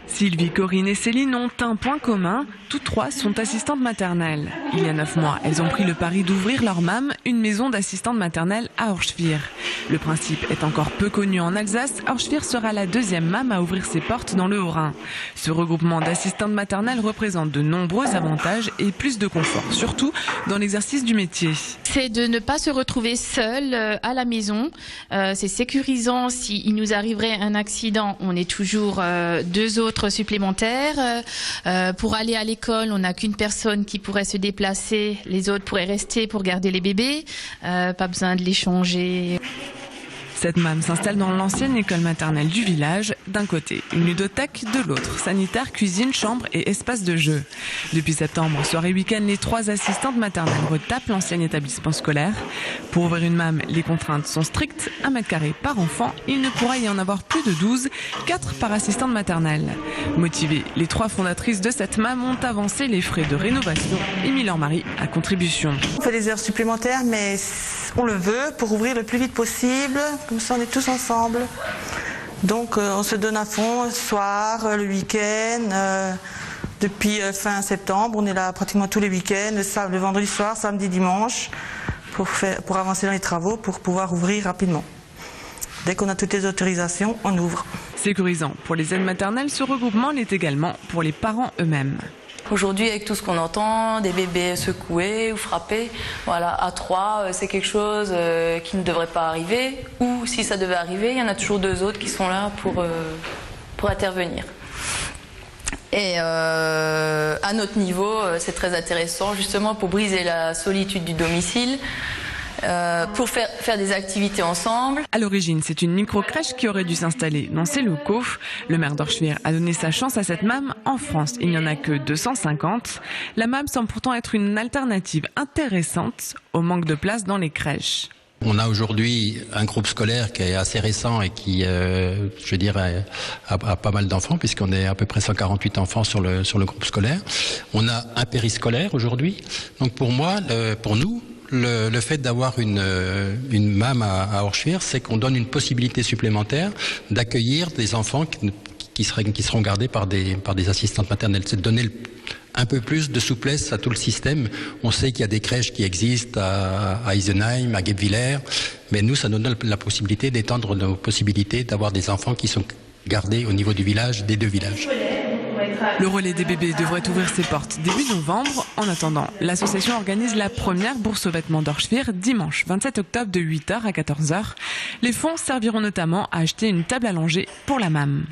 Sylvie, Corinne et Céline ont un point commun. Toutes trois sont assistantes maternelles. Il y a 9 mois, elles ont pris le pari d'ouvrir leur MAM, une maison d'assistantes maternelles à Orschwihr. Le principe est encore peu connu en Alsace. Orschwihr sera la deuxième MAM à ouvrir ses portes dans le Haut-Rhin. Ce regroupement d'assistantes maternelles représente de nombreux avantages et plus de confort, surtout dans l'exercice du métier. C'est de ne pas se retrouver seul à la maison. C'est sécurisant. S'il nous arriverait un accident, on est toujours deux autres supplémentaires. Pour aller à l'école, on n'a qu'une personne qui pourrait se déplacer. Les autres pourraient rester pour garder les bébés. Pas besoin de les changer. Cette MAM s'installe dans l'ancienne école maternelle du village. D'un côté, une ludothèque, de l'autre, sanitaire, cuisine, chambre et espace de jeu. Depuis septembre, soir et week-end, les 3 assistantes maternelles retapent l'ancien établissement scolaire. Pour ouvrir une MAM, les contraintes sont strictes. 1 mètre carré par enfant, il ne pourra y en avoir plus de 12, 4 par assistante maternelle. Motivées, les 3 fondatrices de cette MAM ont avancé les frais de rénovation et mis leur mari à contribution. On fait des heures supplémentaires, mais on le veut pour ouvrir le plus vite possible. Comme ça, on est tous ensemble. Donc, on se donne à fond le soir, le week-end. Depuis fin septembre, on est là pratiquement tous les week-ends, le vendredi soir, samedi, dimanche, pour avancer dans les travaux, pour pouvoir ouvrir rapidement. Dès qu'on a toutes les autorisations, on ouvre. Sécurisant pour les aides maternelles, ce regroupement l'est également pour les parents eux-mêmes. Aujourd'hui, avec tout ce qu'on entend, des bébés secoués ou frappés, voilà, à 3, c'est quelque chose qui ne devrait pas arriver. Ou si ça devait arriver, il y en a toujours 2 autres qui sont là pour intervenir. Et à notre niveau, c'est très intéressant, justement, pour briser la solitude du domicile. Pour faire des activités ensemble. À l'origine, c'est une micro-crèche qui aurait dû s'installer dans ces locaux. Le maire d'Orschwihr a donné sa chance à cette MAM. En France, il n'y en a que 250. La MAM semble pourtant être une alternative intéressante au manque de place dans les crèches. On a aujourd'hui un groupe scolaire qui est assez récent et qui, je veux dire, a pas mal d'enfants, puisqu'on est à peu près 148 enfants sur le groupe scolaire. On a un périscolaire aujourd'hui. Donc pour moi, pour nous, le fait d'avoir une MAM à Orschwihr, c'est qu'on donne une possibilité supplémentaire d'accueillir des enfants qui seront gardés par des assistantes maternelles. C'est de donner un peu plus de souplesse à tout le système. On sait qu'il y a des crèches qui existent à Isenheim, à Guebwiller, mais nous, ça nous donne la possibilité d'étendre nos possibilités d'avoir des enfants qui sont gardés au niveau du village, des 2 villages. Le relais des bébés devrait ouvrir ses portes début novembre. En attendant, l'association organise la première bourse aux vêtements d'Orschwihr dimanche 27 octobre de 8h à 14h. Les fonds serviront notamment à acheter une table à langer pour la MAM.